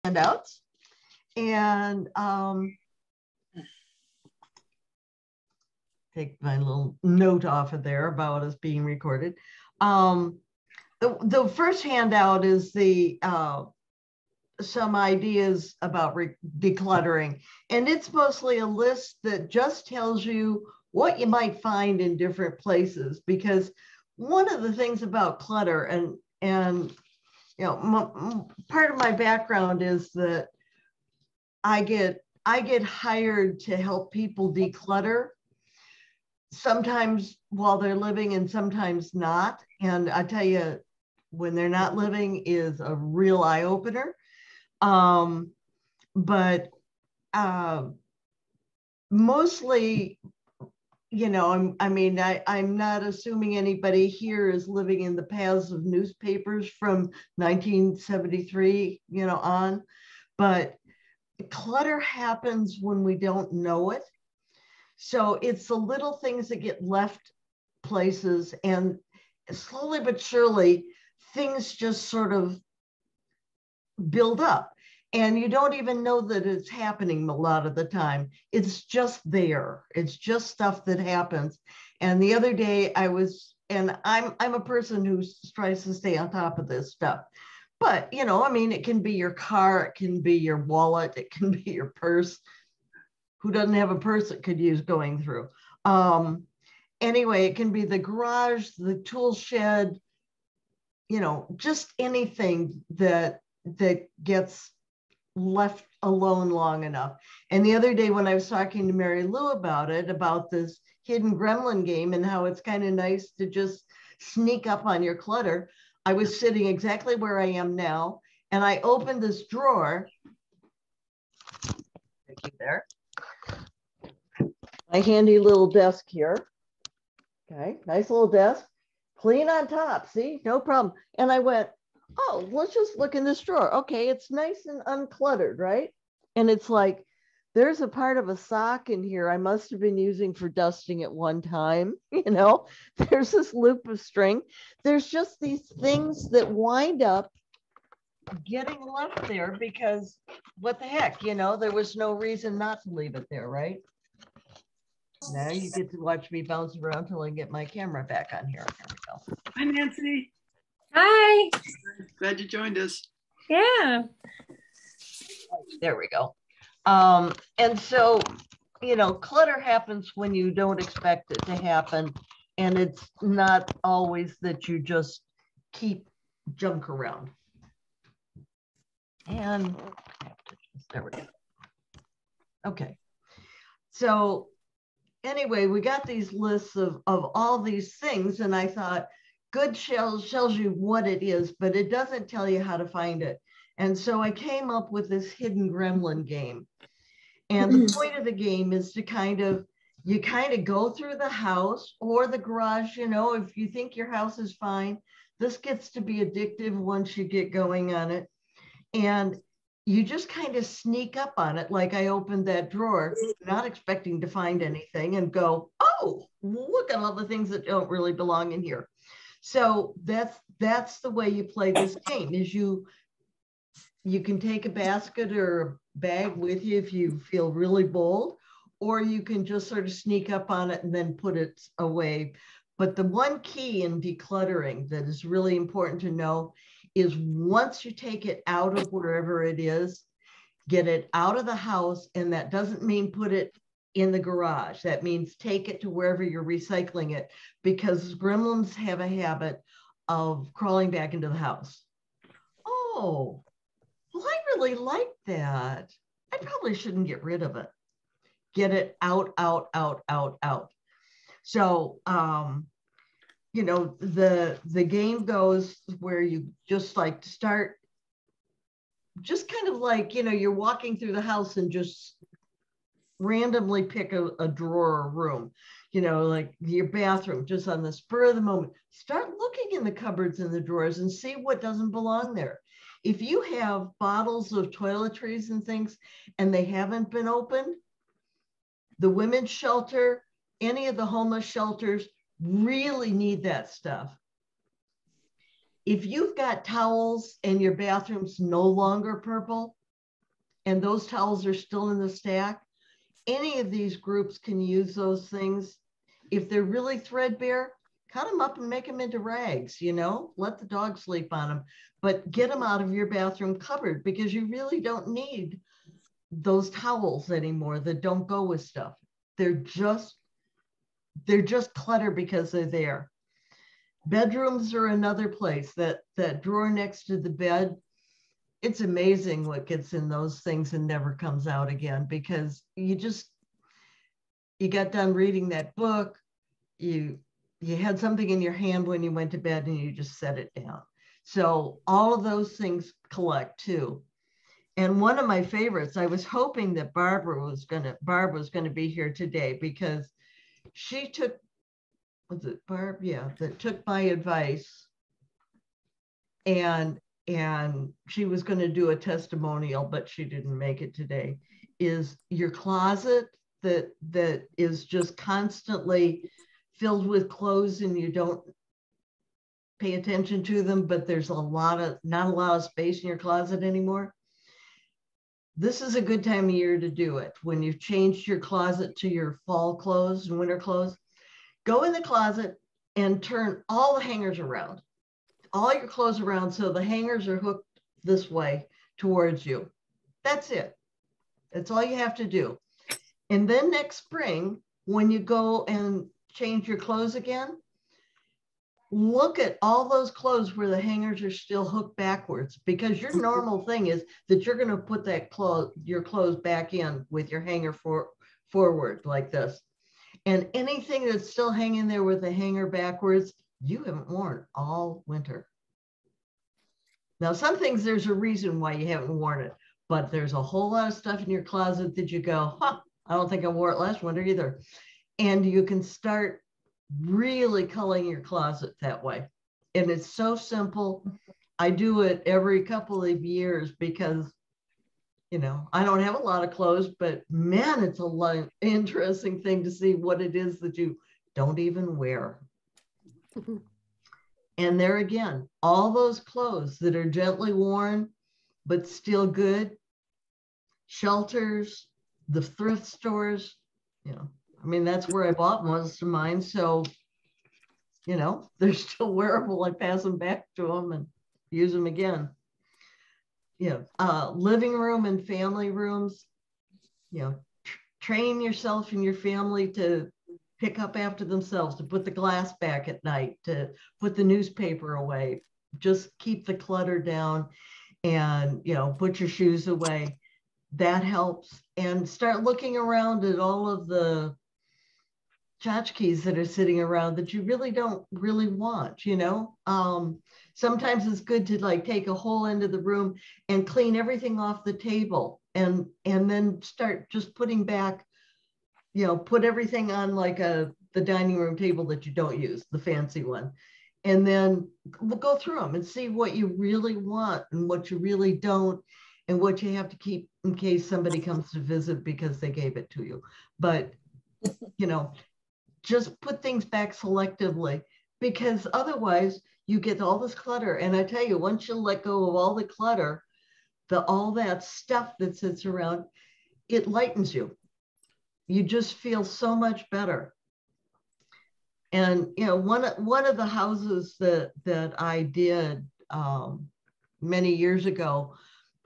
handouts, and take my little note off of there about us being recorded. The first handout is the some ideas about decluttering, and it's mostly a list that just tells you what you might find in different places, because one of the things about clutter, and you know, part of my background is that I get hired to help people declutter, sometimes while they're living and sometimes not. And I tell you, when they're not living is a real eye opener. But mostly, you know, I'm not assuming anybody here is living in the paths of newspapers from 1973, you know, on, but clutter happens when we don't know it. So it's the little things that get left places, and slowly but surely, things just sort of build up. And you don't even know that it's happening a lot of the time. It's just there. It's just stuff that happens. And the other day I was, and I'm a person who tries to stay on top of this stuff. But, you know, I mean, it can be your car, it can be your wallet, it can be your purse. Who doesn't have a purse that could use going through? Anyway, it can be the garage, the tool shed, you know, just anything that gets left alone long enough. And the other day when I was talking to Mary Lou about it, about this hidden gremlin game and how it's kind of nice to just sneak up on your clutter, I was sitting exactly where I am now, and I opened this drawer. Thank you there. My handy little desk here. Okay, nice little desk, clean on top, see, no problem. And I went, oh, let's just look in this drawer. Okay, it's nice and uncluttered, right? And it's like, there's a part of a sock in here I must have been using for dusting at one time, you know? There's this loop of string. There's just these things that wind up getting left there because what the heck, you know, there was no reason not to leave it there, right? Now you get to watch me bounce around till I get my camera back on here. Here we go. Hi, Nancy. Hi. Glad you joined us. Yeah. There we go. And so, you know, clutter happens when you don't expect it to happen. And it's not always that you just keep junk around. And there we go. Okay. So anyway, we got these lists of all these things, and I thought, good tells you what it is, but it doesn't tell you how to find it. And so I came up with this hidden gremlin game. And the point of the game is to you kind of go through the house or the garage, you know, if you think your house is fine. This gets to be addictive once you get going on it. And you just kind of sneak up on it. Like I opened that drawer, not expecting to find anything, and go, oh, look at all the things that don't really belong in here. So that's the way you play this game, is you can take a basket or a bag with you if you feel really bold, or you can just sort of sneak up on it and then put it away. But the one key in decluttering that is really important to know is once you take it out of wherever it is, get it out of the house. And that doesn't mean put it in the garage. That means take it to wherever you're recycling it, because gremlins have a habit of crawling back into the house. Oh, well, I really like that. I probably shouldn't get rid of it. Get it out, out, out, out, out. So, you know, the game goes where you just like start, just kind of like, you know, you're walking through the house and just randomly pick a drawer or room, you know, like your bathroom, just on the spur of the moment. Start looking in the cupboards and the drawers and see what doesn't belong there. If you have bottles of toiletries and things and they haven't been opened, the women's shelter, any of the homeless shelters really need that stuff. If you've got towels and your bathroom's no longer purple, and those towels are still in the stack, any of these groups can use those things. If they're really threadbare, cut them up and make them into rags, you know, let the dog sleep on them, but get them out of your bathroom cupboard, because you really don't need those towels anymore that don't go with stuff. They're just clutter because they're there. Bedrooms are another place. That drawer next to the bed, it's amazing what gets in those things and never comes out again, because you got done reading that book, you had something in your hand when you went to bed and you just set it down. So all of those things collect too. And one of my favorites, I was hoping that Barb was gonna be here today, because she took, was it Barb? Yeah, that took my advice, and she was going to do a testimonial, but she didn't make it today. Is your closet that is just constantly filled with clothes and you don't pay attention to them, but there's not a lot of space in your closet anymore? This is a good time of year to do it. When you've changed your closet to your fall clothes and winter clothes, go in the closet and turn all the hangers around, all your clothes around, so the hangers are hooked this way towards you. That's it. That's all you have to do. And then next spring, when you go and change your clothes again, look at all those clothes where the hangers are still hooked backwards, because your normal thing is that you're going to put your clothes back in with your hanger forward like this. And anything that's still hanging there with the hanger backwards, you haven't worn all winter. Now, some things, there's a reason why you haven't worn it, but there's a whole lot of stuff in your closet that you go, I don't think I wore it last winter either. And you can start really culling your closet that way. And it's so simple. I do it every couple of years because, you know, I don't have a lot of clothes, but man, it's a interesting thing to see what it is that you don't even wear. And there again, all those clothes that are gently worn, but still good, shelters, the thrift stores, you know, I mean, that's where I bought most of mine. So, you know, they're still wearable. I pass them back to them and use them again. You know, living room and family rooms, you know, train yourself and your family to pick up after themselves, to put the glass back at night, to put the newspaper away, just keep the clutter down, and, you know, put your shoes away. That helps. And start looking around at all of the tchotchkes that are sitting around that you really don't really want, you know. Sometimes it's good to like take a whole end of the room and clean everything off the table, and then start just putting back, you know, put everything on like the dining room table that you don't use, the fancy one, and then we'll go through them and see what you really want and what you really don't, and what you have to keep in case somebody comes to visit because they gave it to you. But, you know, just put things back selectively, because otherwise you get all this clutter. And I tell you, once you let go of all the clutter, all that stuff that sits around, it lightens you. You just feel so much better. And, you know, one of the houses that I did many years ago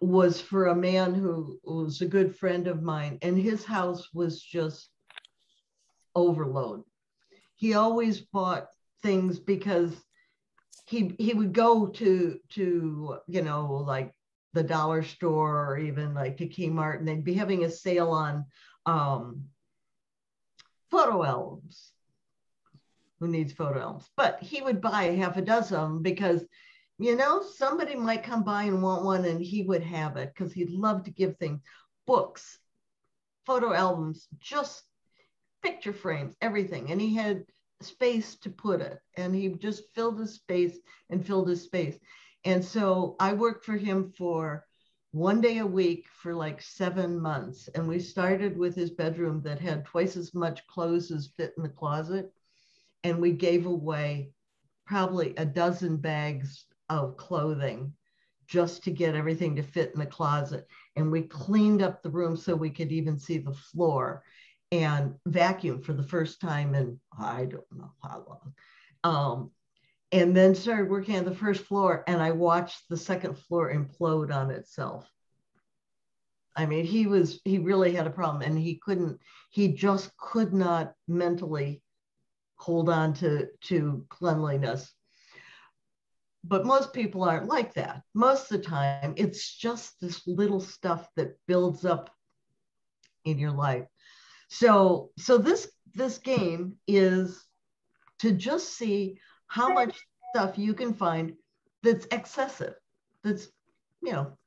was for a man who was a good friend of mine, and his house was just overload. He always bought things because he would go to you know, like the dollar store or even like to Kmart, and they'd be having a sale on photo albums. Who needs photo albums? But he would buy a half a dozen of them because, you know, somebody might come by and want one, and he would have it because he'd love to give things, books, photo albums, just picture frames, everything. And he had space to put it, and he just filled his space and filled his space. And so I worked for him for one day a week for like 7 months. And we started with his bedroom that had twice as much clothes as fit in the closet. And we gave away probably a dozen bags of clothing just to get everything to fit in the closet. And we cleaned up the room so we could even see the floor, and vacuumed for the first time in I don't know how long. And then started working on the first floor, and I watched the second floor implode on itself. I mean, he really had a problem, and he just could not mentally hold on to cleanliness. But most people aren't like that. Most of the time, it's just this little stuff that builds up in your life. So this game is to just see how much stuff you can find that's excessive. That's,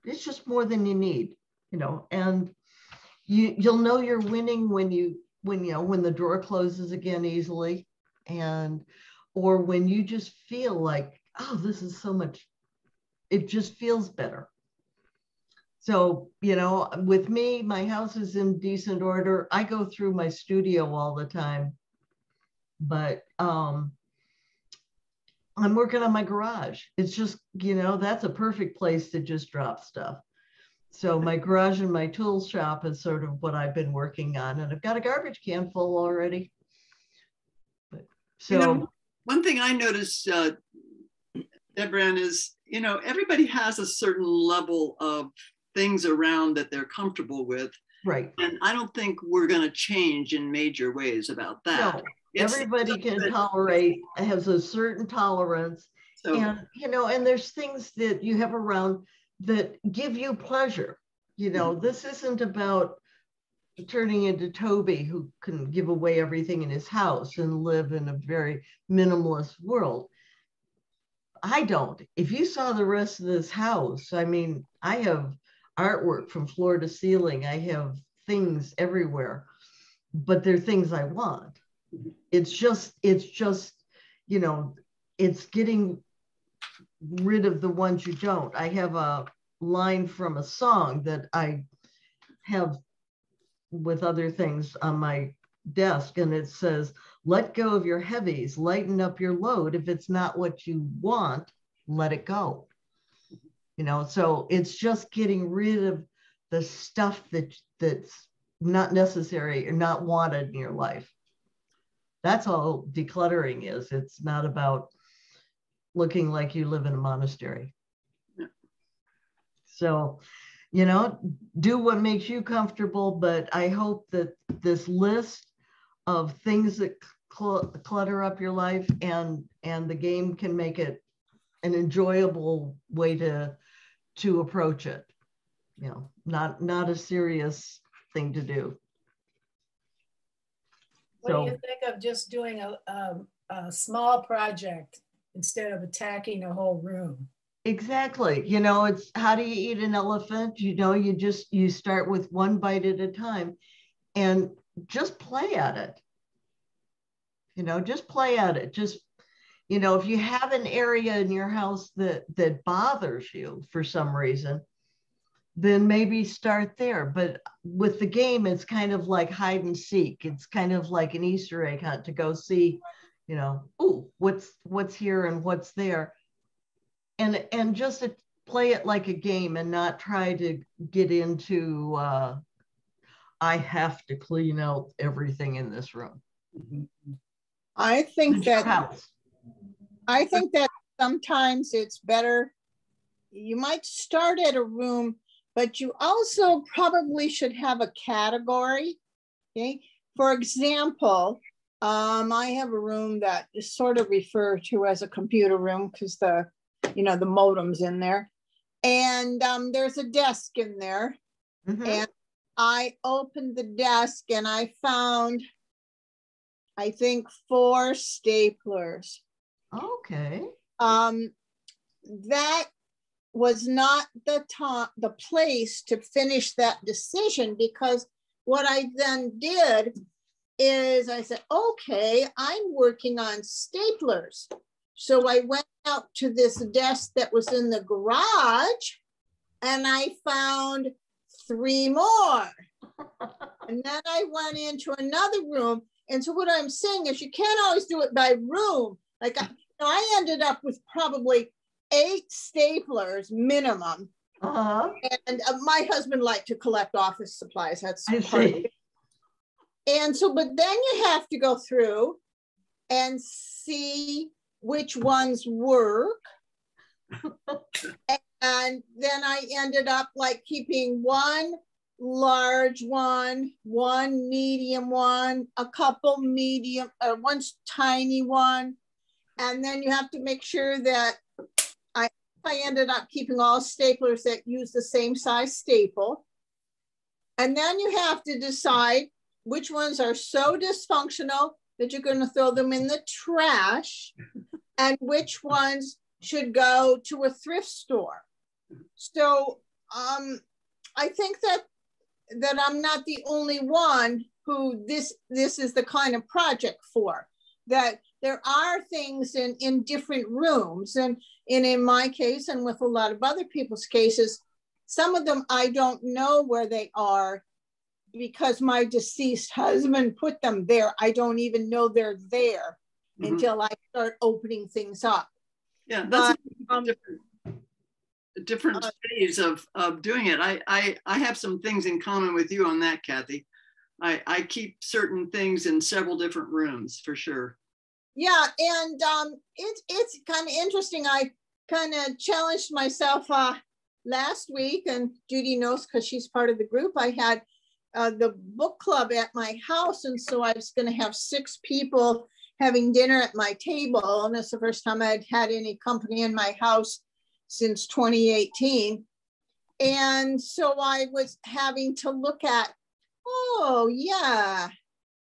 it's just more than you need, and you'll know you're winning when the drawer closes again easily, or when you just feel like, oh, this is so much, it just feels better. So, with me, my house is in decent order. I go through my studio all the time, but I'm working on my garage. It's just, that's a perfect place to just drop stuff. So my garage and my tool shop is sort of what I've been working on, and I've got a garbage can full already. So, one thing I noticed, Deborah, is, everybody has a certain level of things around that they're comfortable with. Right. And I don't think we're going to change in major ways about that. No, everybody can tolerate, has a certain tolerance. So, and there's things that you have around that give you pleasure. This isn't about turning into Toby, who can give away everything in his house and live in a very minimalist world. I don't. If you saw the rest of this house, I mean, I have artwork from floor to ceiling. I have things everywhere, but they're things I want. It's just, it's getting rid of the ones you don't. I have a line from a song that I have with other things on my desk, and it says, let go of your heavies, lighten up your load. If it's not what you want, let it go. So it's just getting rid of the stuff that's not necessary or not wanted in your life. That's all decluttering is. It's not about looking like you live in a monastery. Yeah. So, do what makes you comfortable, but I hope that this list of things that clutter up your life and the game can make it an enjoyable way to approach it. Not a serious thing to do. What do you think of just doing a small project instead of attacking a whole room? Exactly. It's how do you eat an elephant? You start with one bite at a time and just play at it. Just play at it. Just, if you have an area in your house that bothers you for some reason, then maybe start there. But with the game, it's kind of like hide and seek. It's kind of like an Easter egg hunt to go see, oh, what's here and what's there. And just to play it like a game and not try to get into, I have to clean out everything in this room. I think that sometimes it's better. You might start at a room, but you also probably should have a category. Okay. For example, I have a room that is sort of referred to as a computer room because the modem's in there. And there's a desk in there. Mm-hmm. And I opened the desk and I found, I think, 4 staplers. Okay. That was not the place to finish that decision, because what I then did is I said, okay, I'm working on staplers. So I went out to this desk that was in the garage and I found 3 more. And then I went into another room. And so what I'm saying is you can't always do it by room. Like I ended up with probably 8 staplers minimum. Uh-huh. And my husband liked to collect office supplies. That's I part of see. it. And so, but then you have to go through and see which ones work. And then I ended up like keeping one large one, one medium one, a couple medium, one tiny one. And then you have to make sure that I ended up keeping all staplers that use the same size staple. And then you have to decide which ones are so dysfunctional that you're going to throw them in the trash, and which ones should go to a thrift store. So I think that I'm not the only one who this is the kind of project for, that there are things in different rooms, and in my case, and with a lot of other people's cases, some of them I don't know where they are because my deceased husband put them there. I don't even know they're there until I start opening things up. Yeah, that's a different phase of doing it. I have some things in common with you on that, Kathy. I keep certain things in several different rooms for sure. Yeah, and it's kind of interesting. I kind of challenged myself last week, and Judy knows because she's part of the group. I had the book club at my house, and so I was going to have 6 people having dinner at my table, and it's the first time I'd had any company in my house since 2018. And so I was having to look at, oh yeah,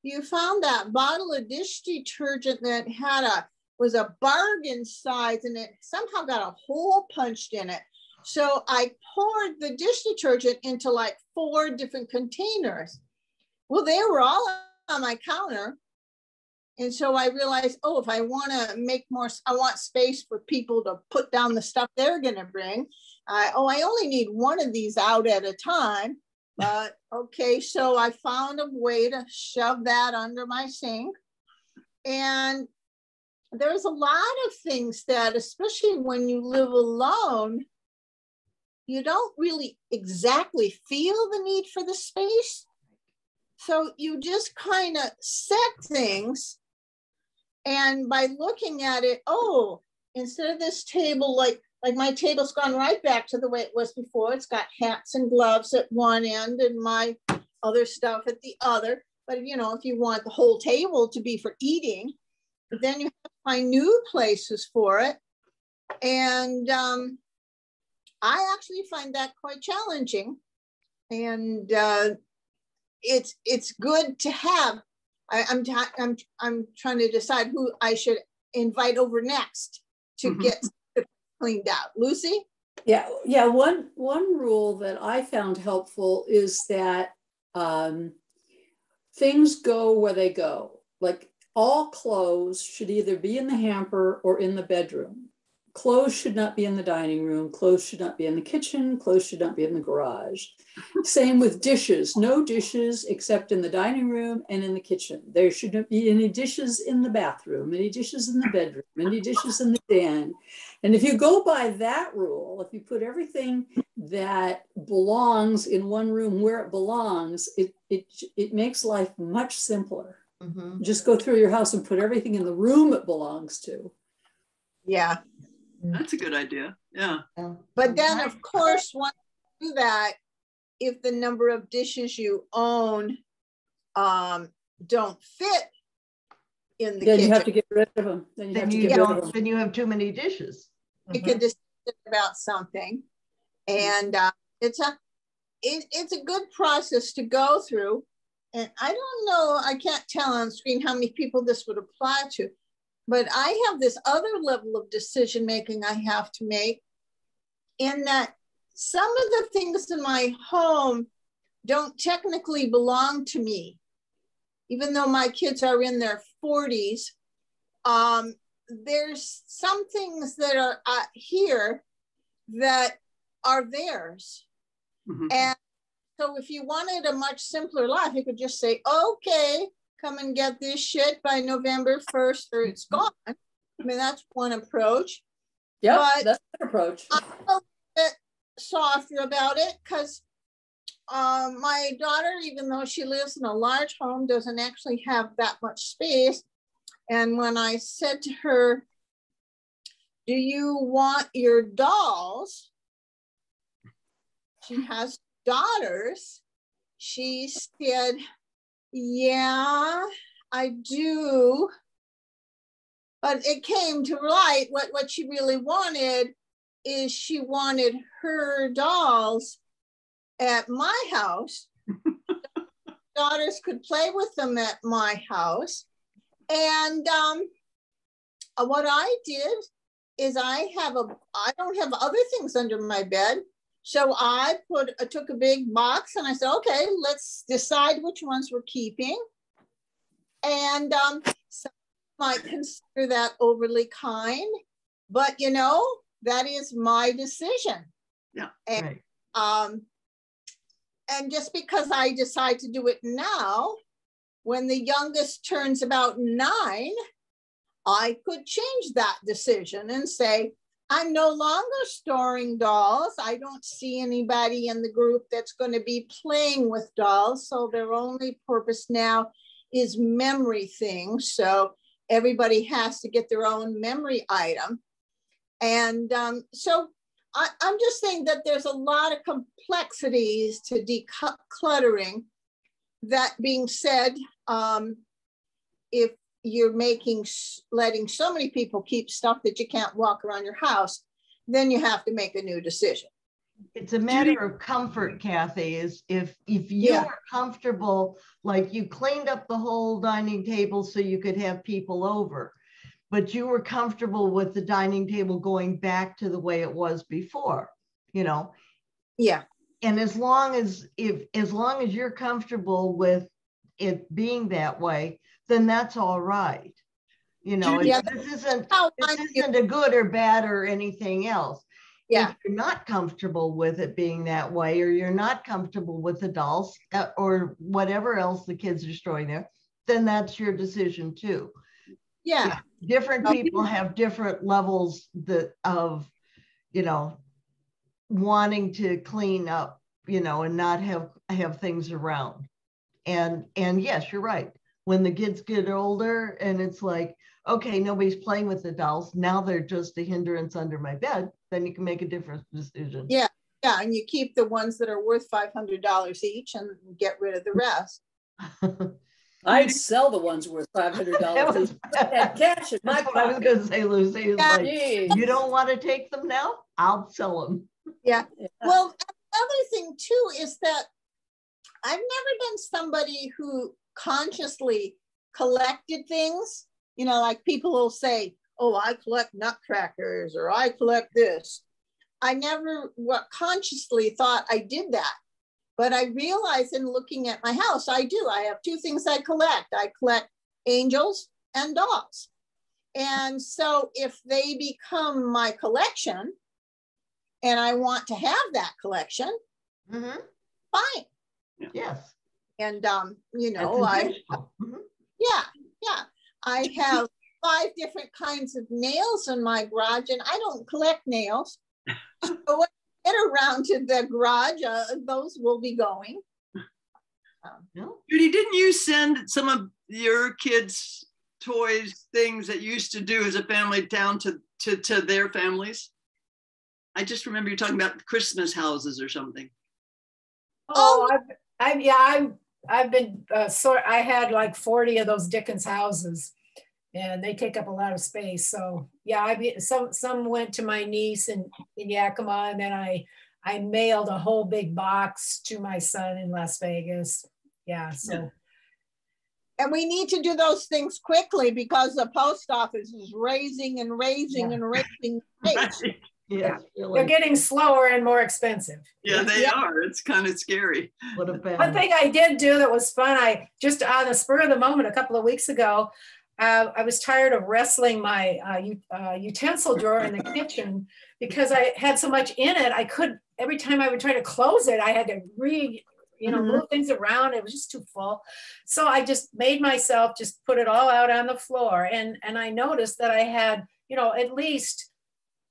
you found that bottle of dish detergent that was a bargain size, and it somehow got a hole punched in it. So I poured the dish detergent into like 4 different containers. Well, they were all on my counter. And so I realized, oh, if I want to make more, I want space for people to put down the stuff they're going to bring. I only need one of these out at a time. But okay, so I found a way to shove that under my sink. And there's a lot of things that, especially when you live alone, you don't really exactly feel the need for the space. So you just kind of set things. And by looking at it, oh, instead of this table, like my table's gone right back to the way it was before. It's got hats and gloves at one end and my other stuff at the other. But you know, if you want the whole table to be for eating, then you have to find new places for it. And I actually find that quite challenging. And it's good to have. I'm trying to decide who I should invite over next to get cleaned out. Lucy? Yeah. One rule that I found helpful is that things go where they go. Like all clothes should either be in the hamper or in the bedroom. Clothes should not be in the dining room. Clothes should not be in the kitchen. Clothes should not be in the garage. Same with dishes. No dishes except in the dining room and in the kitchen. There shouldn't be any dishes in the bathroom, any dishes in the bedroom, any dishes in the den. And if you go by that rule, if you put everything that belongs in one room where it belongs, it makes life much simpler. Just go through your house and put everything in the room it belongs to. Yeah. That's a good idea. Yeah. But then, of course, once you do that, if the number of dishes you own don't fit in the then kitchen, you have to get rid of them. Then you have too many dishes. You can decide about something, and it's a good process to go through. And I don't know, I can't tell on screen how many people this would apply to. But I have this other level of decision making I have to make, in that some of the things in my home don't technically belong to me. Even though my kids are in their 40s, there's some things that are here that are theirs. And so if you wanted a much simpler life, you could just say, okay, come and get this shit by November 1st or it's gone. I mean, that's one approach. Yeah, But that's an approach. I'm a bit softer about it because my daughter, even though she lives in a large home, doesn't actually have that much space. And when I said to her, do you want your dolls? She has daughters. She said, yeah, I do. But it came to light what she really wanted is she wanted her dolls at my house. Daughters could play with them at my house. And what I did is I don't have other things under my bed. So I took a big box and I said, okay, let's decide which ones we're keeping. And some might consider that overly kind, but you know, that is my decision. Yeah. And, Right. And just because I decide to do it now, when the youngest turns about 9, I could change that decision and say, I'm no longer storing dolls. I don't see anybody in the group that's going to be playing with dolls. So their only purpose now is memory things. So everybody has to get their own memory item. And so I'm just saying that there's a lot of complexities to decluttering. That being said, if you're letting so many people keep stuff that you can't walk around your house, then you have to make a new decision. It's a matter of comfort, Kathy, is if you are comfortable, like you cleaned up the whole dining table so you could have people over, but you were comfortable with the dining table going back to the way it was before, you know? Yeah. And as long as you're comfortable with it being that way, then that's all right. You know, this isn't a good or bad or anything else. Yeah. If you're not comfortable with it being that way, or you're not comfortable with the dolls or whatever else the kids are storing there, then that's your decision too. Yeah. Different people have different levels of, you know, wanting to clean up, you know, and not have things around. And yes, you're right. When the kids get older and it's like, okay, nobody's playing with the dolls, now they're just a hindrance under my bed, then you can make a different decision. Yeah. Yeah. And you keep the ones that are worth $500 each and get rid of the rest. I'd sell the ones worth $500 each. And cash in my That's what I was pocket. going to say, Lucy. Is like, Jeez. you don't want to take them now? I'll sell them. Yeah. Well, another thing too is that I've never been somebody who consciously collected things. You know, like people will say, oh, I collect nutcrackers or I collect this. I never consciously thought I did that. But I realized in looking at my house, I do. I have 2 things I collect. I collect angels and dolls. And so if they become my collection and I want to have that collection, fine. Yes. And, you know, I have 5 different kinds of nails in my garage and I don't collect nails. So when I get around to the garage, those will be going. Judy, didn't you send some of your kids' toys, things that you used to do as a family down to their families? I just remember you talking about Christmas houses or something. Oh, I've been I had like 40 of those Dickens houses, and they take up a lot of space. So yeah, some went to my niece in Yakima, and then I mailed a whole big box to my son in Las Vegas. Yeah, so. And we need to do those things quickly because the post office is raising and raising and raising rates. Yeah, they're getting slower and more expensive. Yeah, they are. It's kind of scary. What a bad. One thing I did do that was fun, I just on the spur of the moment a couple of weeks ago, I was tired of wrestling my utensil drawer in the kitchen because I had so much in it. Every time I would try to close it, I had to move things around. It was just too full. So I just made myself just put it all out on the floor. And I noticed that I had, at least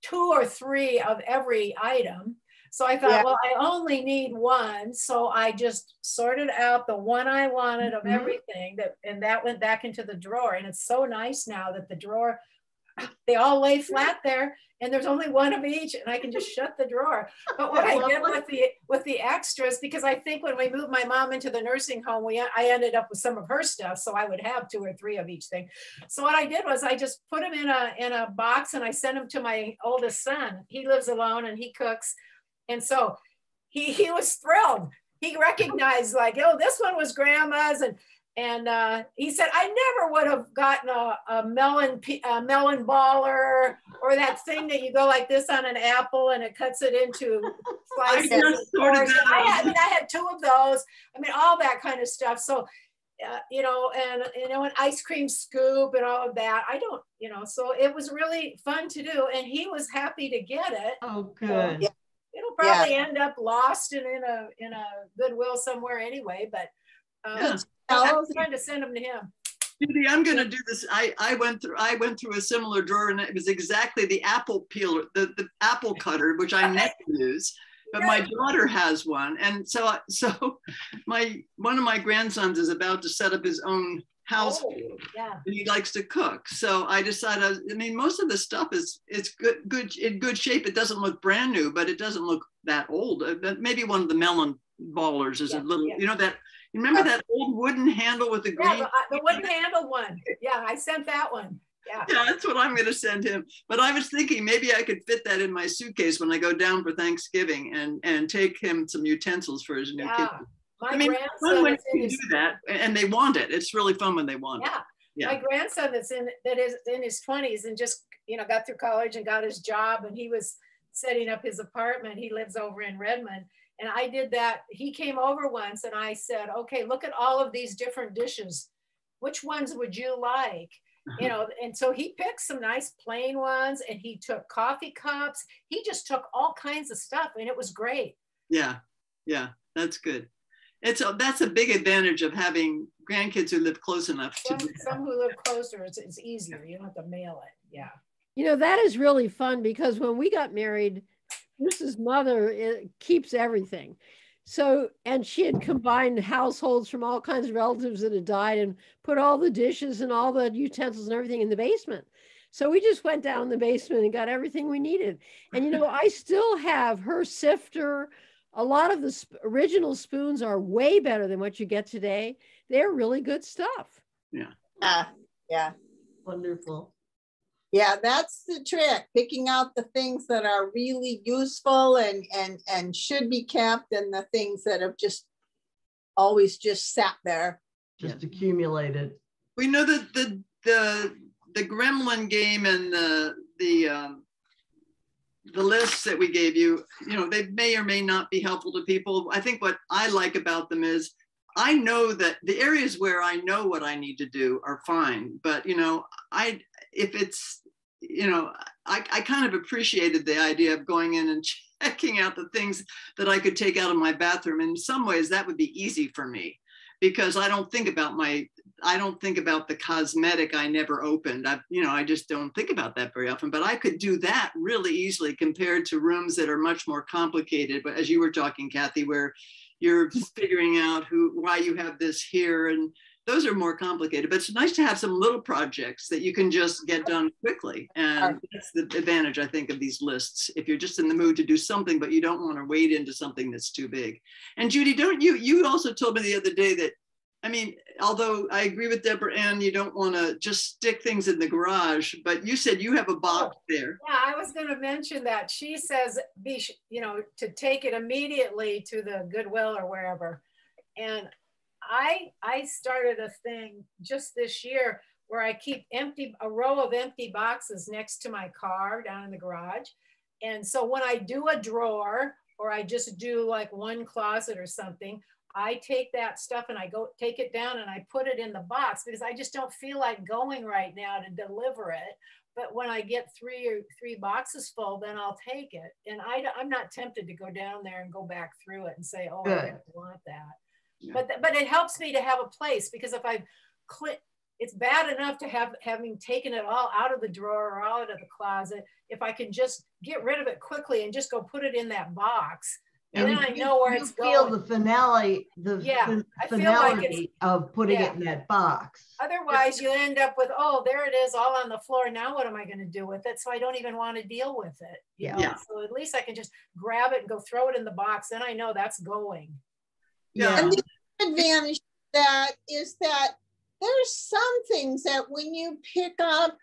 2 or 3 of every item. So I thought, well, I only need one. So I just sorted out the one I wanted of everything, and that went back into the drawer. And it's so nice now that the drawer, they all lay flat there, and there's only one of each, and I can just shut the drawer. But what I did with the extras, because I think when we moved my mom into the nursing home, I ended up with some of her stuff, so I would have 2 or 3 of each thing. So what I did was I just put them in a box, and I sent them to my oldest son. He lives alone and he cooks, and so he was thrilled. He recognized, like, oh, this one was grandma's, and he said, I never would have gotten a melon baller, or that thing that you go like this on an apple and it cuts it into slices. I had 2 of those. I mean, all that kind of stuff. So, an ice cream scoop and all of that. I don't, so it was really fun to do. And he was happy to get it. Oh, good. So it'll probably end up lost and in a Goodwill somewhere anyway, but I was trying to send them to him. Judy, I'm going to do this. I went through a similar drawer, and it was exactly the apple peeler, the apple cutter, which I never use, but my daughter has one. And so one of my grandsons is about to set up his own house. And he likes to cook. So I decided, most of the stuff it's good in good shape. It doesn't look brand new, but it doesn't look that old. Maybe one of the melon ballers is a little, that. You remember that old wooden handle with the green? Yeah, the wooden handle one. Yeah, I sent that one. Yeah, that's what I'm going to send him. But I was thinking maybe I could fit that in my suitcase when I go down for Thanksgiving and take him some utensils for his new kitchen. My grandson when you do that, and they want it. It's really fun when they want it. Yeah. My grandson that is in his 20s and just got through college and got his job, and he was setting up his apartment. He lives over in Redmond. And I did that. He came over once and I said, okay, look at all of these different dishes. Which ones would you like? And so he picked some nice plain ones, and he took coffee cups. He just took all kinds of stuff, and it was great. Yeah, that's good. That's a big advantage of having grandkids who live close enough. Some who live closer, it's easier. You don't have to mail it. Yeah. That is really fun, because when we got married, Mrs. Mother keeps everything. So, and she had combined households from all kinds of relatives that had died and put all the dishes and all the utensils and everything in the basement. So we just went down in the basement and got everything we needed. And, I still have her sifter. A lot of the original spoons are way better than what you get today. They're really good stuff. Yeah. Wonderful. Yeah, that's the trick, picking out the things that are really useful and should be kept, and the things that have just always just sat there. Just accumulated. We know that the gremlin game and the lists that we gave you, they may or may not be helpful to people. I think what I like about them is I know that the areas where I know what I need to do are fine, but I kind of appreciated the idea of going in and checking out the things that I could take out of my bathroom. In some ways that would be easy for me, because I don't think about the cosmetic I never opened. I just don't think about that very often, but I could do that really easily compared to rooms that are much more complicated. But as you were talking, Kathy, where you're figuring out why you have this here, and those are more complicated, but it's nice to have some little projects that you can just get done quickly. And that's the advantage, I think, of these lists. If you're just in the mood to do something, but you don't want to wade into something that's too big. And Judy, you also told me the other day that, although I agree with Deborah Ann, you don't want to just stick things in the garage, but you said you have a box there. Yeah, I was going to mention that. She says, to take it immediately to the Goodwill or wherever. And I started a thing just this year where I keep a row of empty boxes next to my car down in the garage. And so when I do a drawer, or I just do like one closet or something, I take that stuff and I go take it down and I put it in the box, because I just don't feel like going right now to deliver it. But when I get three boxes full, then I'll take it. And I'm not tempted to go down there and go back through it and say, oh, I don't want that. Yeah. But it helps me to have a place, because if it's bad enough to having taken it all out of the drawer or out of the closet. If I can just get rid of it quickly and just go put it in that box, and then I know where it's going. You feel the finality, finality of putting it in that box. Otherwise, you end up with, oh, there it is all on the floor. Now what am I going to do with it? So I don't even want to deal with it. You know? So at least I can just grab it and go throw it in the box. Then I know that's going. And the advantage of that is that there's some things that when you pick up,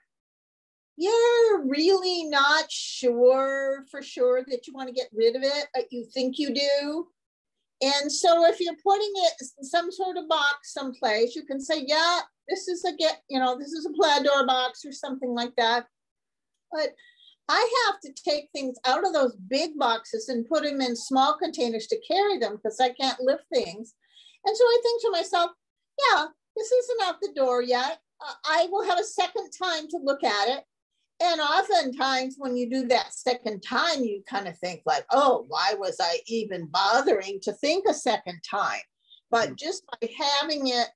you're really not sure for sure that you want to get rid of it, but you think you do. And so if you're putting it in some sort of box someplace, you can say, yeah, this is this is a plaid door box or something like that. But I have to take things out of those big boxes and put them in small containers to carry them because I can't lift things. And so I think to myself, yeah, this isn't out the door yet. I will have a second time to look at it. And oftentimes when you do that second time, you kind of think like, oh, why was I even bothering to think a second time? But just by having it,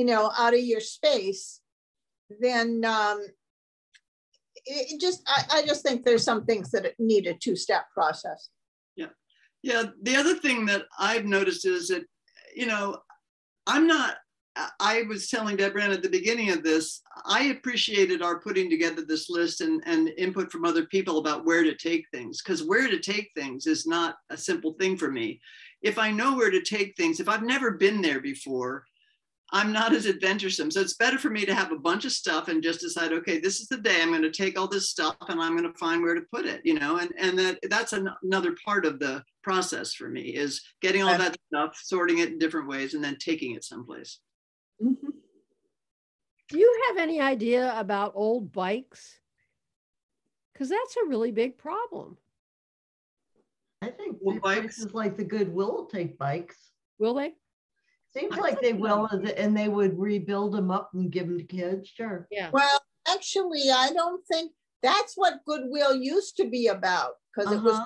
out of your space, then I just think there's some things that need a two-step process. Yeah. The other thing that I've noticed is that, I was telling Deborah at the beginning of this, I appreciated our putting together this list and input from other people about where to take things, because where to take things is not a simple thing for me. If I know where to take things, if I've never been there before, I'm not as adventuresome. So it's better for me to have a bunch of stuff and just decide, okay, this is the day I'm going to take all this stuff and I'm going to find where to put it, and that's another part of the process for me, is getting all that stuff, sorting it in different ways, and then taking it someplace. Mm-hmm. Do you have any idea about old bikes? Because that's a really big problem. I think places like the Goodwill will take bikes. Will they? Seems like they will, and they would rebuild them up and give them to kids. Sure. Yeah. Well, actually, I don't think that's what Goodwill used to be about, because it was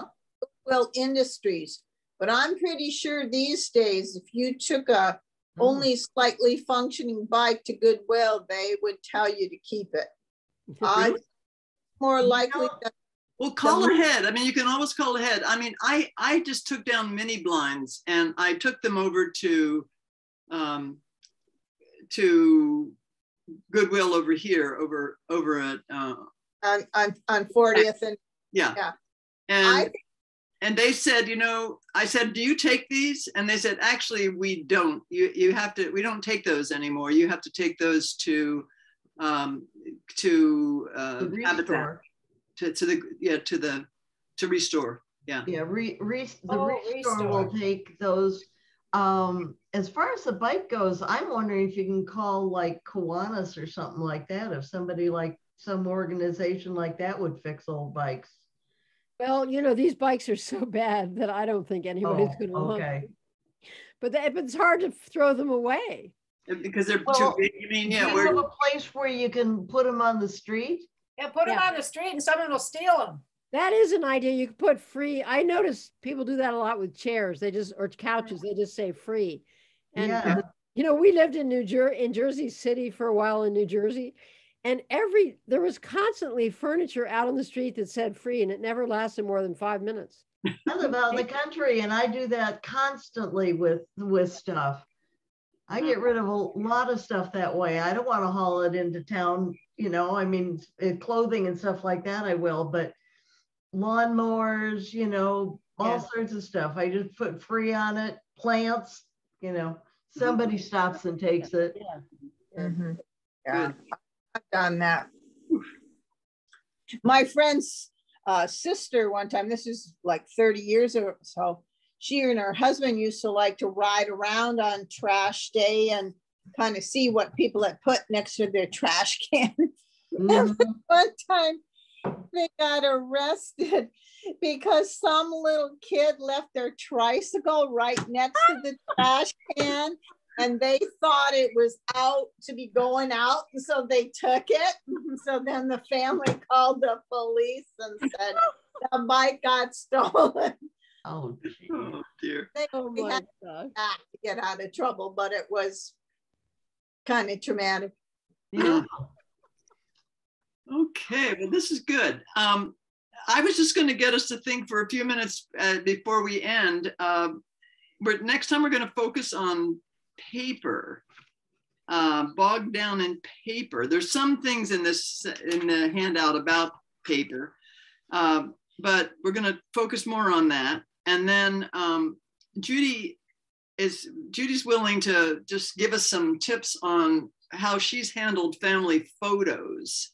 Goodwill Industries. But I'm pretty sure these days, if you took a only slightly functioning bike to Goodwill, they would tell you to keep it. I'm more likely that. Well, call ahead. I mean, you can always call ahead. I mean, I just took down mini blinds and I took them over to Goodwill over here, over at on 40th and and they said, I said, do you take these? And they said, actually, we don't. We don't take those anymore. You have to take those to Habitat, to Restore. Yeah. Yeah, the Restore will take those. As far as the bike goes, I'm wondering if you can call like Kiwanis or something like that, if somebody like some organization like that would fix old bikes. Well, these bikes are so bad that I don't think anybody's going to want them. But it's hard to throw them away. Because they're too big. You mean, yeah. Do you have a place where you can put them on the street? Yeah, put them on the street and someone will steal them. That is an idea. You could put free. I notice people do that a lot with chairs. Or couches. They just say free. And we lived in Jersey City for a while in New Jersey. And there was constantly furniture out on the street that said free, and it never lasted more than 5 minutes. I live out in the country, and I do that constantly with stuff. I get rid of a lot of stuff that way. I don't want to haul it into town, I mean, clothing and stuff like that I will, but lawnmowers, all sorts of stuff. I just put free on it, plants, somebody stops and takes it. Yeah. I've done that. My friend's sister one time, this is like 30 years or so, she and her husband used to like to ride around on trash day and kind of see what people had put next to their trash can. And one time they got arrested because some little kid left their tricycle right next to the trash can. And they thought it was out to be going out, and so they took it. So then the family called the police and said the bike got stolen. Oh dear. They had to get out of trouble, but it was kind of traumatic. Yeah. Okay, well, this is good. I was just going to get us to think for a few minutes before we end. Next time we're going to focus on paper, bogged down in paper. There's some things in the handout about paper, but we're going to focus more on that. And then Judy's willing to just give us some tips on how she's handled family photos.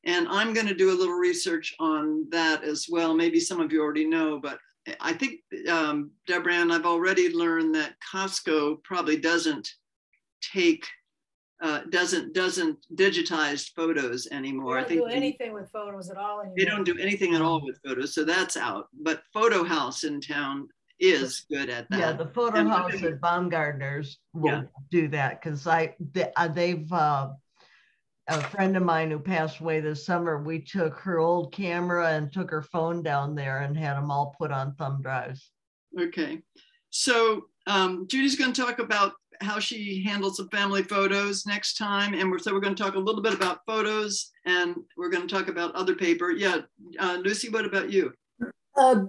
And I'm going to do a little research on that as well. Maybe some of you already know, but I think, Deborah Ann, I've already learned that Costco probably doesn't digitize photos anymore. They don't do anything with photos at all anymore. They don't do anything at all with photos, so that's out. But Photo House in town is good at that. Yeah, the Photo House at Baumgartner's will do that, because they've a friend of mine who passed away this summer, we took her old camera and took her phone down there and had them all put on thumb drives. Okay, so Judy's going to talk about how she handles some family photos next time, and we're going to talk a little bit about photos, and we're going to talk about other paper. Yeah, Lucy, what about you?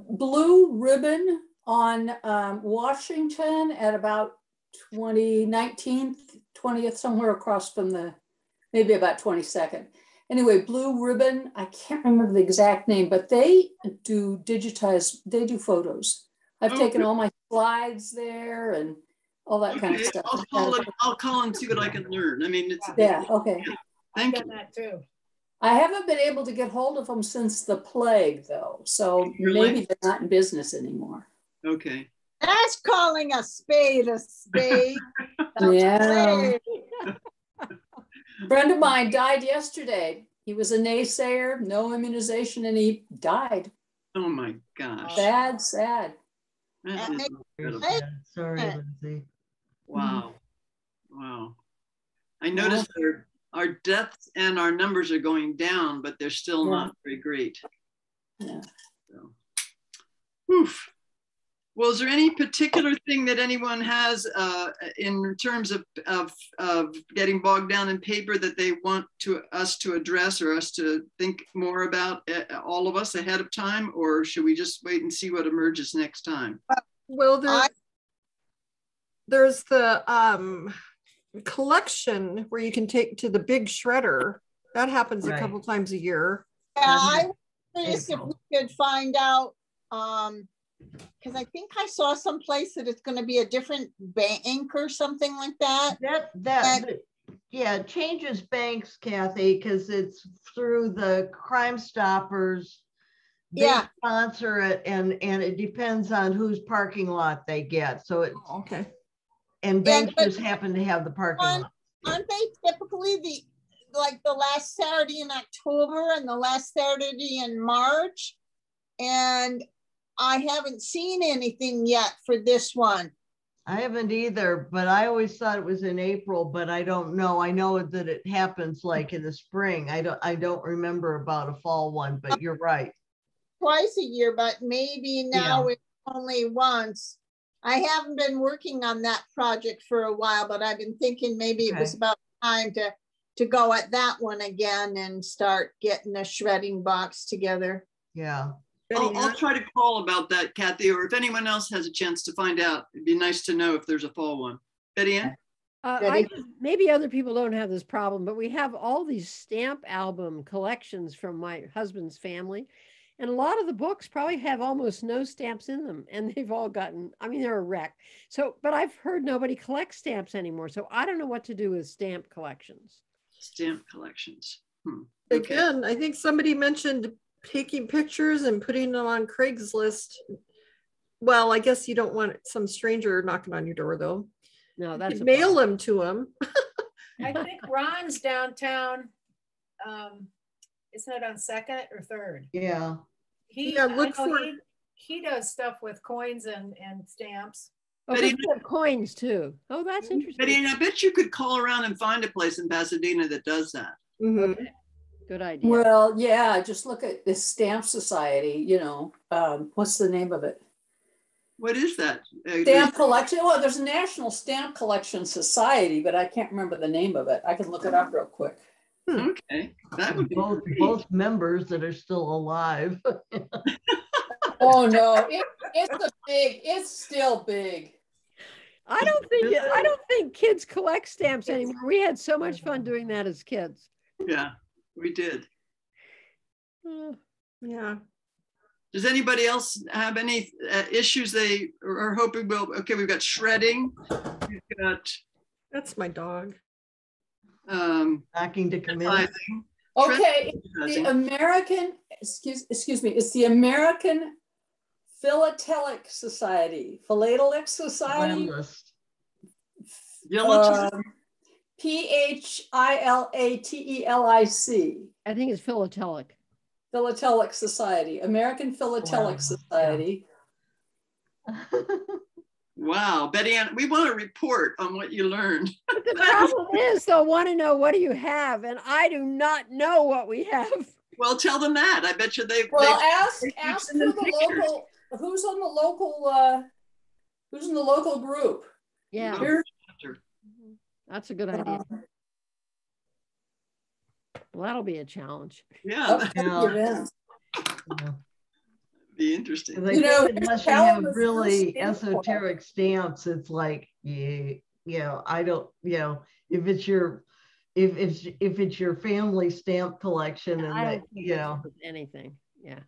Blue ribbon on Washington at about 19th, 20th, somewhere across from the, maybe about 22nd. Anyway, Blue Ribbon, I can't remember the exact name, but they do photos. I've taken all my slides there and all that kind of stuff. I'll call and see what I can learn. I mean, it's okay. Thank you. I've done that too. I haven't been able to get hold of them since the plague, though, so maybe they're not in business anymore. Okay. That's calling a spade a spade. Yeah. A friend of mine died yesterday. He was a naysayer, no immunization, and he died. Oh my gosh. Sad, sad. Sorry, Lindsay. Wow. Wow. I noticed our deaths and our numbers are going down, but they're still not very great. Yeah. So, oof. Well, is there any particular thing that anyone has in terms of getting bogged down in paper that they want us to address or us to think more about, all of us ahead of time, or should we just wait and see what emerges next time? Well, there's the collection where you can take to the big shredder. That happens a couple times a year. Yeah, I was curious if we could find out, because I think I saw someplace that it's going to be a different bank or something like that. Yeah, it changes banks, Kathy, because it's through the Crime Stoppers. They sponsor it, and it depends on whose parking lot they get. So it's okay. And banks just happen to have the parking lot. Aren't they typically the last Saturday in October and the last Saturday in March? And I haven't seen anything yet for this one. I haven't either, but I always thought it was in April, but I don't know. I know that it happens like in the spring. I don't remember about a fall one, but you're right. Twice a year, but maybe now it's only once. I haven't been working on that project for a while, but I've been thinking maybe it was about time to go at that one again and start getting a shredding box together. Yeah. I'll try to call about that, Kathy, or if anyone else has a chance to find out, it'd be nice to know if there's a fall one. Betty Ann? Maybe other people don't have this problem, but we have all these stamp album collections from my husband's family. And a lot of the books probably have almost no stamps in them. And they've all gotten, I mean, they're a wreck. So, but I've heard nobody collects stamps anymore. So I don't know what to do with stamp collections. Stamp collections. Okay. Again, I think somebody mentioned taking pictures and putting them on Craigslist. Well, I guess you don't want some stranger knocking on your door, though. No, that's mail them to them. I think Ron's downtown. Isn't it on 2nd or 3rd? Yeah. He does stuff with coins and stamps. Oh, they have coins too. Oh, that's interesting. Betty, I bet you could call around and find a place in Pasadena that does that. Okay. Good idea. Well, yeah, just look at the Stamp Society, what's the name of it? What is that? Stamp collection. Well, there's a National Stamp Collection Society, but I can't remember the name of it. I can look it up real quick. Okay, that would be both members that are still alive. Oh no, it's still big. I don't think kids collect stamps anymore. We had so much fun doing that as kids. Yeah, we did. Yeah. Does anybody else have any issues they are hoping will? Okay, we've got shredding. We've got. That's my dog. Knocking to come in. Okay, the American, excuse me, it's the American Philatelic Society. Philatelic Society. Philatelic. I think it's philatelic. Philatelic Society, American Philatelic Society. Yeah. Wow, Betty Ann, we want to report on what you learned. But the problem is they'll want to know, what do you have? And I do not know what we have. Well, tell them that. I bet you they. Well, ask for the local. Who's on the local? Who's in the local group? Yeah, that's a good idea. Well, that'll be a challenge. Yeah, Yeah. Be interesting. You know, unless you have really esoteric stamps, it's like, I don't, if it's your family stamp collection, and that, anything. Yeah.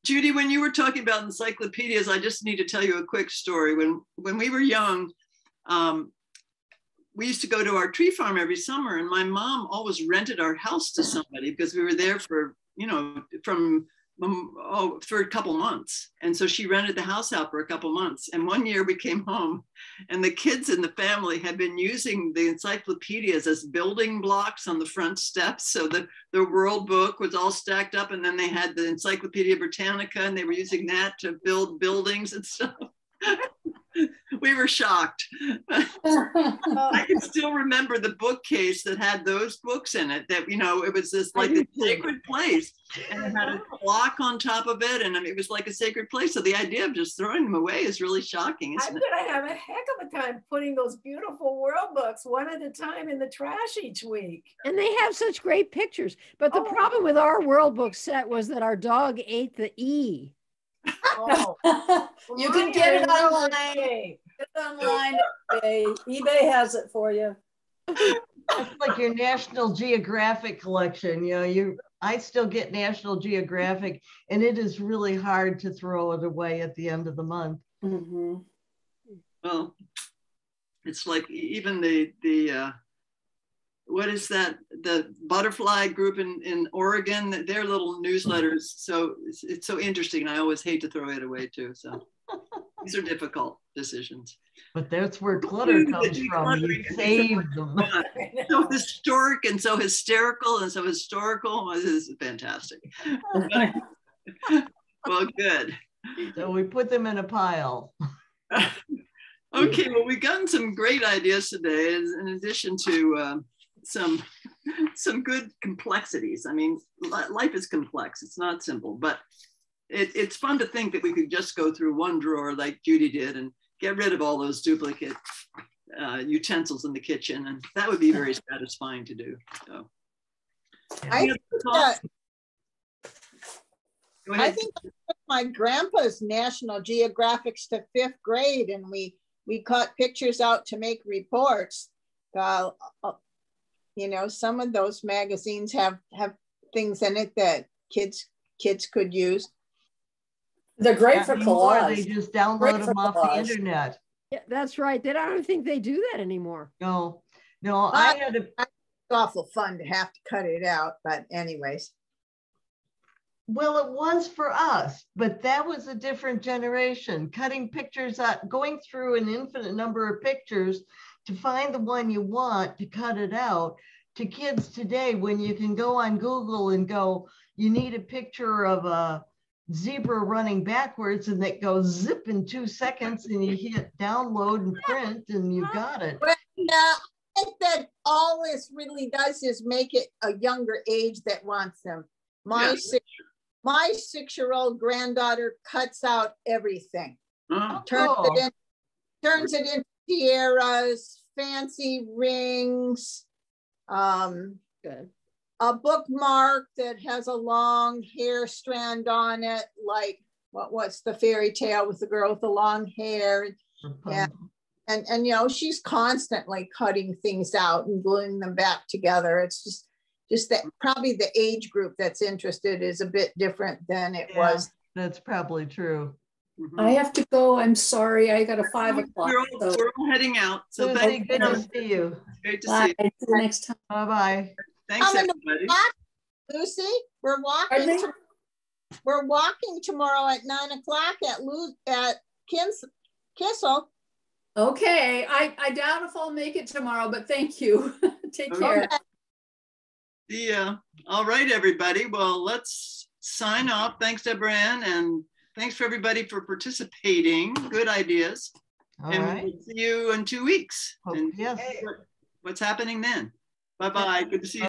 Judy, when you were talking about encyclopedias, I just need to tell you a quick story. When we were young, we used to go to our tree farm every summer, and my mom always rented our house to somebody because we were there for, for a couple months. And so she rented the house out for a couple months. And one year we came home, and the kids in the family had been using the encyclopedias as building blocks on the front steps. So the World Book was all stacked up, and then they had the Encyclopedia Britannica, and they were using that to build buildings and stuff. We were shocked. I can still remember the bookcase that had those books in it, that, it was this like a sacred place, and it had a clock on top of it, and it was like a sacred place. So the idea of just throwing them away is really shocking. I'm gonna have a heck of a time putting those beautiful world books one at a time in the trash each week. And they have such great pictures. But the problem with our world book set was that our dog ate the E. Oh. You can get it online. Get it online. eBay has it for you. It's like your National Geographic collection. I still get National Geographic, and it is really hard to throw it away at the end of the month. Mm-hmm. Well, it's like even the what is that? The butterfly group in Oregon, their little newsletters. So it's so interesting. I always hate to throw it away too. So these are difficult decisions. But that's where clutter comes from. You save them. So historic and so hysterical and so historical. This is fantastic. Well, good. So we put them in a pile. Okay, well, we've gotten some great ideas today, in addition to some good complexities. I mean, life is complex. It's not simple, but it's fun to think that we could just go through one drawer like Judy did and get rid of all those duplicate utensils in the kitchen. And that would be very satisfying to do. So, I think my grandpa's National Geographics to 5th grade, and we cut pictures out to make reports. Some of those magazines have things in it that kids could use. They're great for collage. They just download them off the internet. Yeah, that's right. I don't think they do that anymore. No. I had it's awful fun to have to cut it out, but anyways. Well, it was for us, but that was a different generation. Cutting pictures out, going through an infinite number of pictures to find the one you want to cut it out. To kids today, when you can go on Google and go, you need a picture of a zebra running backwards, and that goes zip in 2 seconds, and you hit download and print, and you got it. Well, I think that all this really does is make it a younger age that wants them. My 6-year-old granddaughter cuts out everything. Turns it into tiaras, fancy rings, good. A bookmark that has a long hair strand on it, like what's the fairy tale with the girl with the long hair? And you know, she's constantly cutting things out and gluing them back together. It's just that probably the age group that's interested is a bit different than it was. That's probably true. I have to go. I'm sorry. I got a 5 o'clock. We're all heading out. So Susie, thank good to you. see you. Great to Bye. see you. See you next time. Bye-bye. Thanks, I'm gonna everybody. Lucy, Pardon me? we're walking tomorrow at 9 o'clock at Kissel. Okay. I doubt if I'll make it tomorrow, but thank you. Take care. Okay. Yeah. All right, everybody. Well, let's sign off. Thanks, Deborah Ann, and thanks for everybody for participating. Good ideas. All and right. we'll see you in 2 weeks. And Yes. what's happening then? Bye-bye. Good to see you.